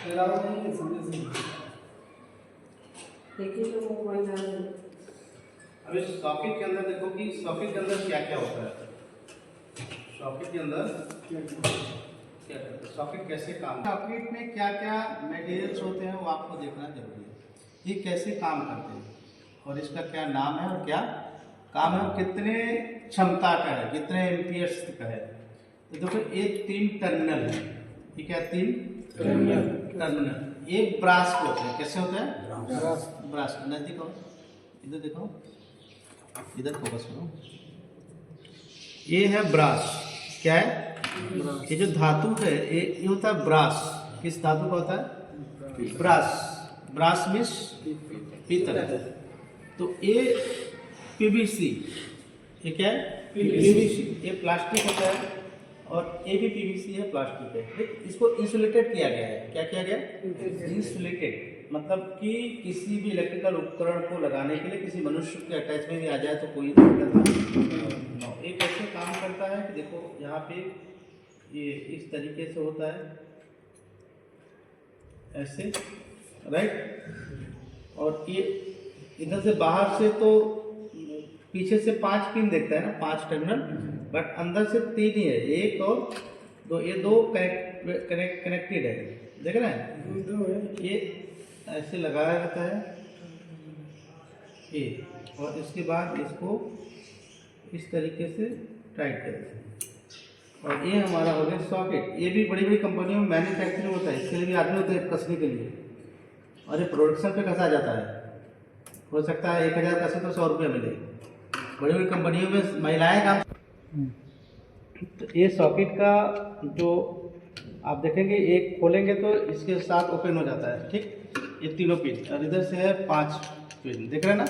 अब इस सॉकेट के अंदर देखो कि सॉकेट के अंदर क्या क्या होता है। सॉकेट के अंदर क्या क्या होता है, सॉकेट कैसे काम, सॉकेट में क्या क्या मटेरियल्स होते हैं वो आपको देखना जरूरी है। ये कैसे काम करते हैं और इसका क्या नाम है और क्या काम है और कितने क्षमता का है, कितने एम्पियर्स का है। तो देखो ये 3 टर्मिनल है। ये क्या 3 टर्मिनल। एक ब्रास को होता है, कैसे होता है ब्रास। नजदीक हो, इधर देखो, इधर फोकस करो। ये है ब्रास। क्या है ये जो धातु है ये होता है ब्रास। किस धातु का होता है ब्रास। ब्रास मीन्स पीतल। तो ये पीवीसी, ये क्या है पीवीसी, ये प्लास्टिक होता है और ये भी पीवीसी है, प्लास्टिक है। इसको इंसुलेटेड किया गया है। क्या किया गया इंसुलेटेड, मतलब कि किसी भी इलेक्ट्रिकल उपकरण को लगाने के लिए किसी मनुष्य के अटैच में भी आ जाए तो कोई दिक्कत नहीं। ये कैसे काम करता है कि देखो यहाँ पे ये इस तरीके से होता है, ऐसे, राइट। और ये इधर से बाहर से तो पीछे से 5 पिन देखता है ना, 5 टर्मिनल, बट अंदर से 3 ही है, 1 और 2। ये 2 कनेक्टेड है, देख रहे हैं। ये ऐसे लगाया रहता है ये, और इसके बाद इसको इस तरीके से टाइट करते हैं। और ये हमारा हो गया सॉकेट। ये भी बड़ी बड़ी कंपनियों में मैन्युफैक्चरिंग होता है, इसके लिए भी आदमी होते हैं कसने के लिए, और ये प्रोडक्शन पे कसा जाता है। हो सकता है 1000 कसे तो 100 रुपये मिले। बड़ी बड़ी कंपनियों में महिलाएं काम। तो ये सॉकेट का जो आप देखेंगे, एक खोलेंगे तो इसके साथ ओपन हो जाता है, ठीक। ये तीनों पिन, और इधर से है 5 पिन, देख रहे हैं ना।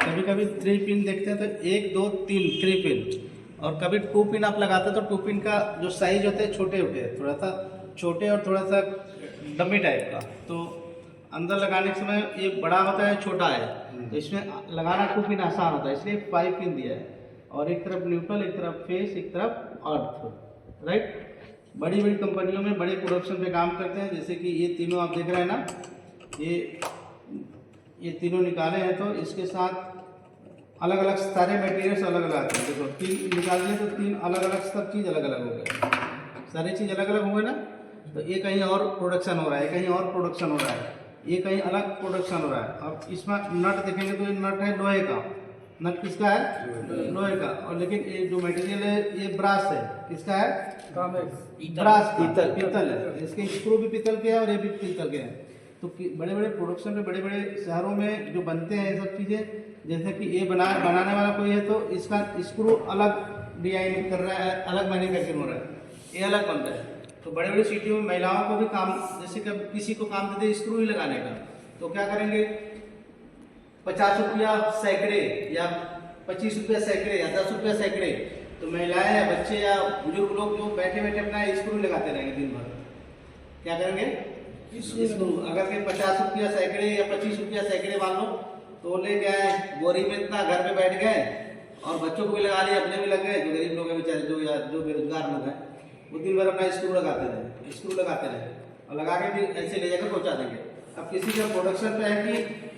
कभी कभी 3 पिन देखते हैं तो 1 2 3 पिन, और कभी 2 पिन आप लगाते हैं तो 2 पिन का जो साइज होते हैं छोटे होते हैं, थोड़ा सा छोटे और थोड़ा सा डमी टाइप का। तो अंदर लगाने के समय ये बड़ा होता है, छोटा है, तो इसमें लगाना 2 पिन आसान होता है, इसलिए 5 पिन दिया है। और एक तरफ न्यूट्रल, एक तरफ फेस, एक तरफ अर्थ, राइट। बड़ी बड़ी कंपनियों में बड़े प्रोडक्शन पे काम करते हैं, जैसे कि ये तीनों आप देख रहे हैं ना, ये तीनों निकाले हैं, तो इसके साथ अलग अलग सारे मटेरियल्स अलग अलग आते हैं। देखो 3 निकाल दिए तो 3 अलग अलग सब चीज़ अलग अलग हो गए, सारी चीज़ अलग अलग हो गए ना। तो ये कहीं और प्रोडक्शन हो रहा है, कहीं और प्रोडक्शन हो रहा है, ये कहीं अलग प्रोडक्शन हो रहा है। अब इसमें नट देखेंगे तो ये नट है लोहे का। नट किसका है लोहे का। और लेकिन ये जो मटेरियल है ये ब्रास है, किसका है ब्रास, पीतल है। इसके स्क्रू भी पीतल के हैं और ये भी पीतल के हैं। तो बड़े बड़े प्रोडक्शन में, बड़े बड़े शहरों में जो बनते हैं ये सब चीज़ें, जैसे कि ये बनाने वाला कोई है तो इसका स्क्रू अलग डिजाइन कर रहा है, अलग मैन्युफैक्चरिंग हो रहा है, ये अलग बन रहा है। तो बड़े बड़े सिटियों में महिलाओं को भी काम, जैसे कि किसी को काम दे दे स्क्रू ही लगाने का, तो क्या करेंगे 50 रुपया सैकड़े या 25 रुपया सैकड़े या 10 रुपया सैकड़े। तो महिलाएं या बच्चे या बुजुर्ग लोग जो बैठे बैठे अपना स्क्रू लगाते रहेंगे दिन भर। क्या करेंगे स्क्रू, अगर के 50 रुपया सैकड़े या 25 रुपया सैकड़े मान लो, तो ले गए बोरी में इतना, घर पे बैठ गए और बच्चों को भी लगा लिया, अपने भी लग गए। जो गरीब लोग हैं बेचारे, जो बेरोजगार लोग हैं, वो दिन भर अपना स्क्रू लगाते रहे और लगा के फिर ऐसे ले जाकर पहुंचा देंगे। अब किसी का प्रोडक्शन पे है कि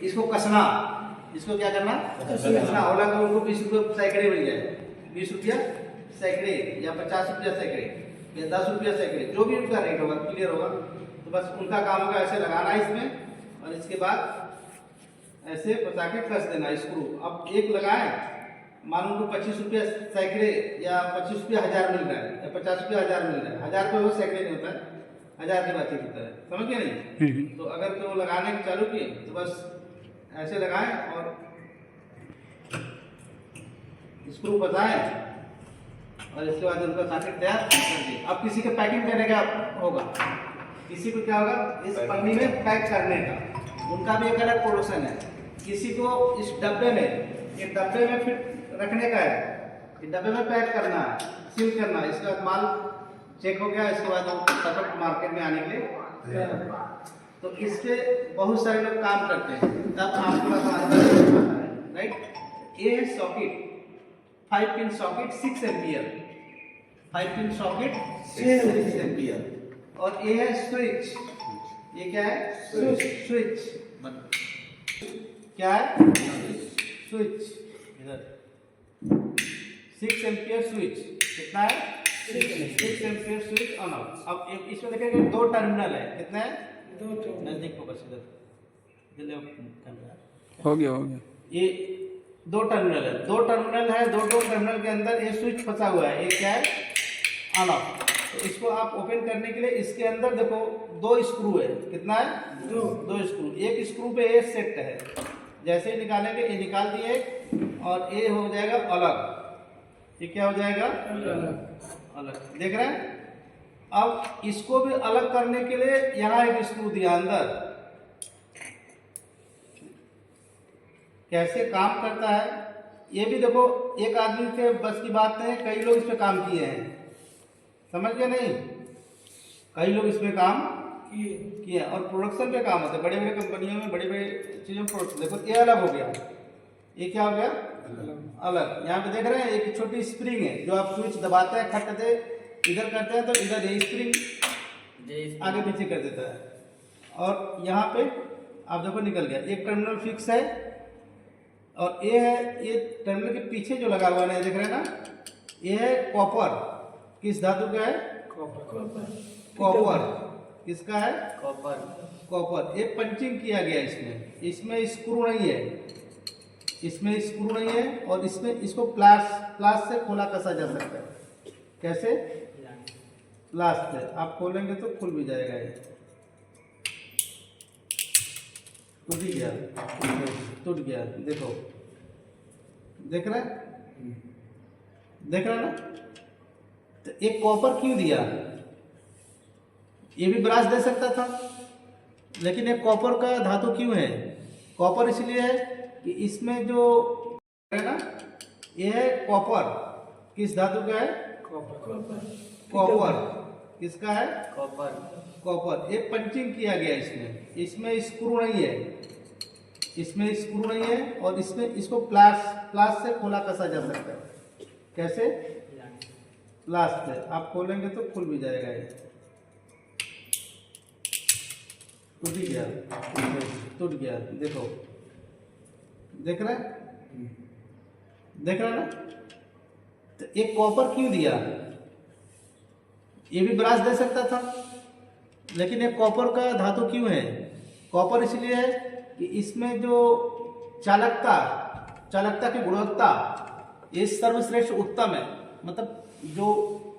इसको कसना, इसको क्या करना कसना होला, तो उनको 20 रुपये सैकड़े मिल जाए, 20 रुपया सैकड़े या 50 रुपया सैकड़े या 10 रुपया सैकड़े, जो भी उनका रेट होगा, क्लियर होगा। तो बस उनका काम होगा ऐसे लगाना इसमें, और इसके बाद ऐसे बचा के कस देना स्क्रू। अब एक लगाए, मान लो 25 रुपया सैकड़े या 25 रुपया 1000 मिल रहा है या 50 रुपया 1000 मिल रहा है। 1000 रुपये वो सैकड़े नहीं होता है, 1000 की बातचीत होता है, समझ गए नहीं। तो अगर तो लगाने की चालू किए तो बस ऐसे लगाएं और स्क्रू बताएं, और इसके बाद उनका सॉकेट तैयार कर दिए। अब किसी के पैकिंग करने का होगा, किसी को क्या होगा इस पन्नी में पैक करने का, उनका भी एक अलग प्रोडक्शन है। किसी को इस डब्बे में, ये डब्बे में फिर रखने का है, इस डब्बे में पैक करना है, सील करना है। इसके बाद माल चेक हो गया, इसके बाद वो फटाफट मार्केट में आने के लिए। तो इस पे बहुत सारे लोग काम करते हैं, तब आपके पास राइट। ये है socket, 5 pin socket 6 ampere, 5 pin socket 6 ampere. और ये है स्विच, ये क्या है? स्विच। क्या है? स्विच। इधर 6 एम्पियर स्विच। कितना है? 6 एम्पियर स्विच ऑन ऑफ। अब इसमें देखेंगे 2 टर्मिनल है। कितने हैं? 2। नजदीक फोकस इधर हो गया ये 2 टर्मिनल है। 2 टर्मिनल के अंदर ये स्विच फंसा हुआ है। ये क्या है? On off. तो इसको आप ओपन करने के लिए इसके अंदर देखो 2 स्क्रू है। कितना है? 2 स्क्रू। एक स्क्रू पे ये सेट है। जैसे ही निकालेंगे ये निकाल दिए और ये हो जाएगा अलग। ये क्या हो जाएगा? अलग। देख रहे हैं? अब इसको भी अलग करने के लिए यहाँ एक स्क्रू दिया अंदर। कैसे काम करता है ये भी देखो, एक आदमी के बस की बात नहीं, कई लोग इस पे काम किए हैं। समझ गए नहीं? कई लोग इस पे काम किए हैं और प्रोडक्शन पे काम होता है। बड़े बड़े कंपनियों में, बड़े बड़े चीजों में प्रोडक्शन। देखो ये अलग हो गया, ये क्या हो गया? अलग। यहाँ पे देख रहे हैं एक छोटी स्प्रिंग है, जो आप स्विच दबाते हैं, खट दे इधर करते हैं तो इधर ये स्प्रिंग आगे पीछे कर देता है। और यहाँ पे आप देखो निकल गया। एक टर्मिनल फिक्स है और ये है, ये टर्मिनल के पीछे जो लगा हुआ है देख रहे हैं ना, ये है कॉपर। किस धातु का है? कॉपर। किसका है? कॉपर। ये पंचिंग किया गया इसमें स्क्रू नहीं है, इसमें स्क्रू नहीं है और इसमें इसको प्लास से खोला कसा जा सकता है। कैसे? प्लास से आप खोलेंगे तो खुल भी जाएगा। ये टूट गया। देखो, देख रहे ना? तो एक कॉपर क्यों दिया? ये भी ब्रास दे सकता था, लेकिन एक कॉपर का धातु क्यों है? कॉपर इसलिए है कि इसमें जो है ना, ये है कॉपर। किस धातु का है? कॉपर। किसका है? कॉपर। ये पंचिंग किया गया इसमें स्क्रू नहीं है, इसमें स्क्रू नहीं है और इसमें इसको प्लास से खोला कसा जा सकता है। कैसे? प्लास से आप खोलेंगे तो खुल भी जाएगा। ये टूट गया। देखो, देख रहे ना? तो एक कॉपर क्यों दिया? ये भी ब्रास दे सकता था, लेकिन एक कॉपर का धातु क्यों है? कॉपर इसलिए है कि इसमें जो चालकता की गुणवत्ता ये सर्वश्रेष्ठ उत्तम है। मतलब जो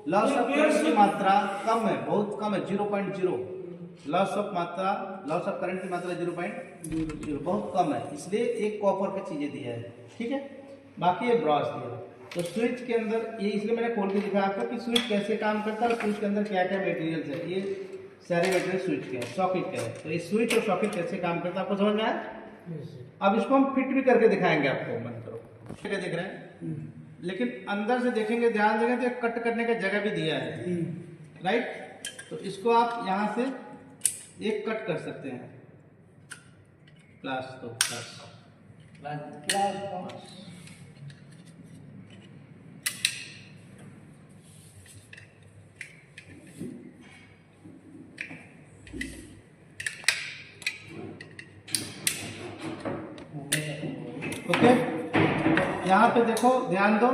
लॉस ऑफ करंट की मात्रा कम है, बहुत कम है, 0.0। लॉस ऑफ करंट की मात्रा 0.0 बहुत कम है, इसलिए एक कॉपर का चीजें दिया है। ठीक है, बाकी ये ब्रास दिया। तो स्विच के अंदर ये इसलिए मैंने खोल के दिखाया आपको कि स्विच कैसे काम करता है और स्विच के अंदर क्या क्या मटेरियल्स है। ये सारे मटेरियल स्विच के हैं, सॉकेट के हैं। तो ये स्विच और सॉकेट कैसे काम करता है आपको समझ में आया? अब इसको हम फिट भी करके दिखाएंगे आपको। मन करो क्या देख रहे हैं, लेकिन अंदर से देखेंगे, ध्यान देंगे तो कट करने का जगह भी दिया है। राइट? तो इसको आप यहाँ से एक कट कर सकते हैं। प्लास ओके। यहाँ पे देखो, ध्यान दो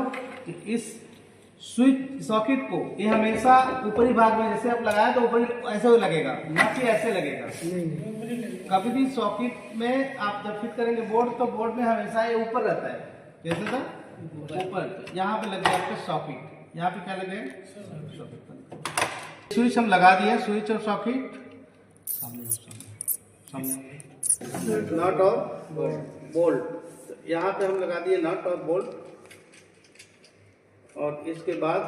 कि इस स्विच सॉकेट को ये हमेशा ऊपरी भाग में जैसे आप लगाए तो ऊपरी ऐसे लगेगा, ना कि ऐसे लगेगा। कभी भी सॉकेट में आप जब फिट करेंगे बोर्ड, तो बोर्ड में हमेशा ये ऊपर रहता है। कैसे था? ऊपर। यहाँ पे लग गया आपका सॉकेट। यहाँ पे क्या लगे? सॉकेट। स्विच हम लगा दिए, स्विच और सॉकेट नट और बोल्ट। यहाँ पे हम लगा दिए नट और बोल्ट और इसके बाद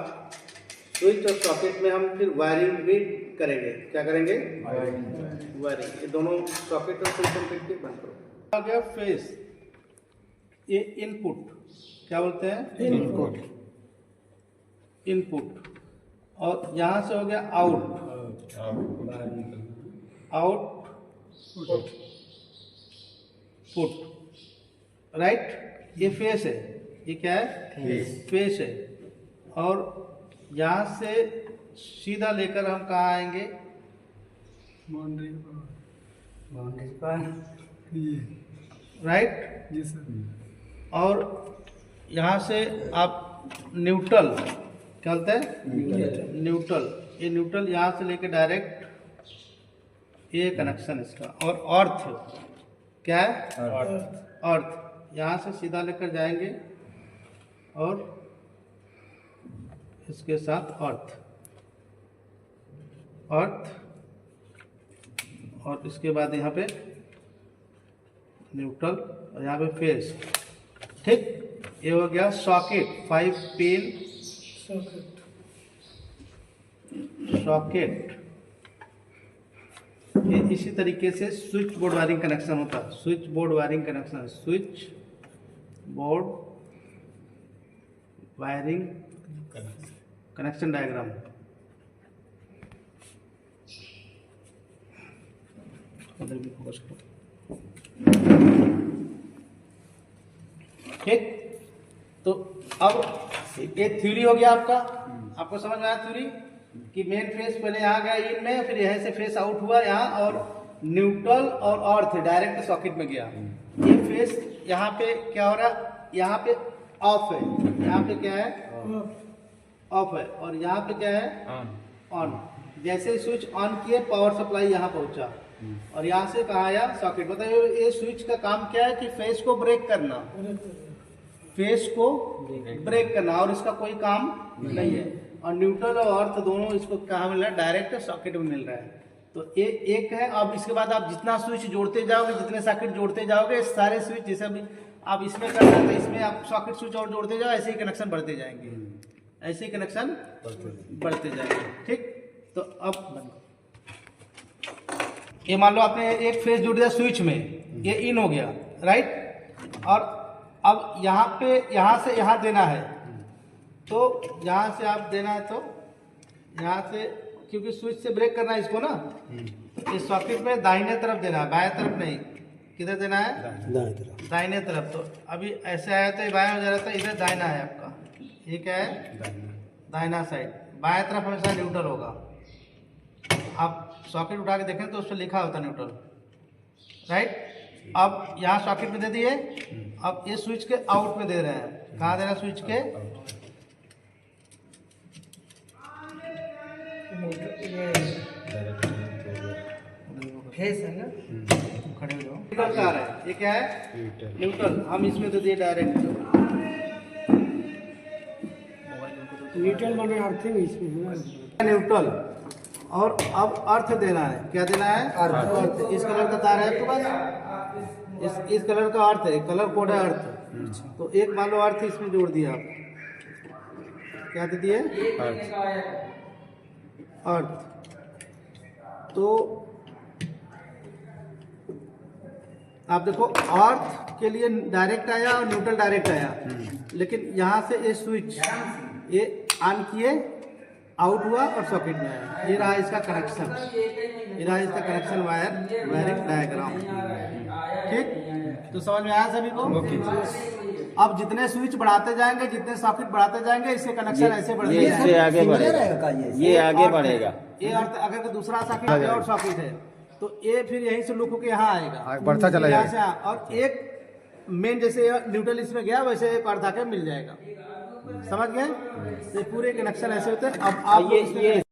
स्विच और सॉकेट में हम फिर वायरिंग भी करेंगे। क्या करेंगे? वायरिंग। ये दोनों सॉकेट और स्विच फिट के बंद करो। आ गया फेस, ये इनपुट। क्या बोलते हैं? इनपुट। और यहाँ से हो गया पुट। राइट? ये फेस है। ये क्या है? फेस है। और यहाँ से सीधा लेकर हम कहाँ आएंगे? बाउंड्री पर ये राइट। जी सर। और यहाँ से आप न्यूट्रल क्या बोलते हैं, न्यूट्रल, ये न्यूट्रल यहाँ से लेके डायरेक्ट ये कनेक्शन इसका। और अर्थ क्या है, अर्थ यहाँ से सीधा लेकर जाएंगे और इसके साथ अर्थ और इसके बाद यहाँ पे न्यूट्रल और यहाँ पे फेस। ठीक, ये हो गया सॉकेट, 5 पिन सॉकेट। ये इसी तरीके से स्विच बोर्ड वायरिंग कनेक्शन होता है। Switch board wiring connection, switch board wiring connection diagram. उधर भी फोकस करो। ठीक, तो अब ये थ्योरी हो गया आपका। आपको समझ में आया थ्योरी कि मेन फेस पहले यहाँ गया इन में, फिर यहाँ से फेस आउट हुआ यहाँ और न्यूट्रल और अर्थ डायरेक्ट सॉकेट में गया। ये फेस यहाँ पे क्या हो रहा है, यहाँ पे ऑफ है, यहाँ पे क्या है ऑफ है, और यहाँ पे क्या है ऑन। जैसे स्विच ऑन किए पावर सप्लाई यहाँ पहुंचा और यहाँ से कहा आया सॉकेट। बताइए ये स्विच का काम क्या है कि फेस को ब्रेक करना, फेस को ब्रेक करना, और इसका कोई काम नहीं है। और न्यूट्रल और अर्थ दोनों इसको कहाँ मिल रहा है, डायरेक्ट सॉकेट में मिल रहा है। तो ये एक है। अब इसके बाद आप जितना स्विच जोड़ते जाओगे, जितने सॉकेट जोड़ते जाओगे, सारे स्विच जैसे अभी आप इसमें कर रहे हैं तो इसमें आप सॉकेट स्विच और जोड़ते जाओ, ऐसे ही कनेक्शन बढ़ते जाएंगे, ऐसे ही कनेक्शन बढ़ते जाएंगे। ठीक, तो अब ये मान लो आपने एक फेस जोड़ दिया स्विच में, ये इन हो गया राइट। और अब यहाँ पे यहाँ से यहाँ देना है, तो यहाँ से आप देना है तो यहाँ से, क्योंकि स्विच से ब्रेक करना है इसको ना, तो इस सॉकेट में दाहिने तरफ देना है, बाएं तरफ नहीं। किधर देना है, दाहिने तरफ। तो अभी ऐसे आया तो ये बाएं हो जा रहा था, इधर दाहिना है आपका। ये क्या है, दाहिना साइड। बाएं तरफ हमेशा न्यूट्रल होगा। आप सॉकेट उठा के देखें तो उस पर लिखा होता है न्यूट्रल राइट। अब यहाँ सॉकेट में दे दिए, अब ये स्विच के आउट में दे रहे हैं। कहाँ देना, स्विच के फेस है ना, खड़े हो जाओ। न्यूट्रल का आ रहा है, ये क्या है, न्यूट्रल। हम इसमें दे दिए डायरेक्ट न्यूट्रल माने अर्थिंग इसमें है, न्यूट्रल। और अब अर्थ देना है, क्या देना है, अर्थ। इस कलर का तार है आपके पास, इस कलर का अर्थ है, कलर कोड है अर्थ। तो एक मान लो अर्थ इसमें जोड़ दिया आप, क्या दे दिए, अर्थ। तो आप देखो अर्थ के लिए डायरेक्ट आया और न्यूट्रल डायरेक्ट आया, लेकिन यहाँ से ये स्विच ये ऑन किए, आउट हुआ और सॉकेट में आया। ये रहा इसका कनेक्शन, ये रहा इसका कनेक्शन वायरिंग डायग्राम। ठीक, तो समझ में आया सभी को। अब जितने स्विच बढ़ाते जाएंगे, जितने सॉकेट बढ़ाते जाएंगे, इससे कनेक्शन ऐसे बढ़ते जाएंगे, ये आगे बढ़ेगा। ये अर्थ अगर दूसरा सॉकेट है और सॉकेट है तो ये फिर यहीं से लुक होकर यहाँ आएगा, बढ़ता चला यहाँ से और एक मेन जैसे न्यूट्रल इसमें गया वैसे एक अर्थ आके मिल जाएगा। समझ गए, तो पूरे कनेक्शन ऐसे होते हैं। अब आप ये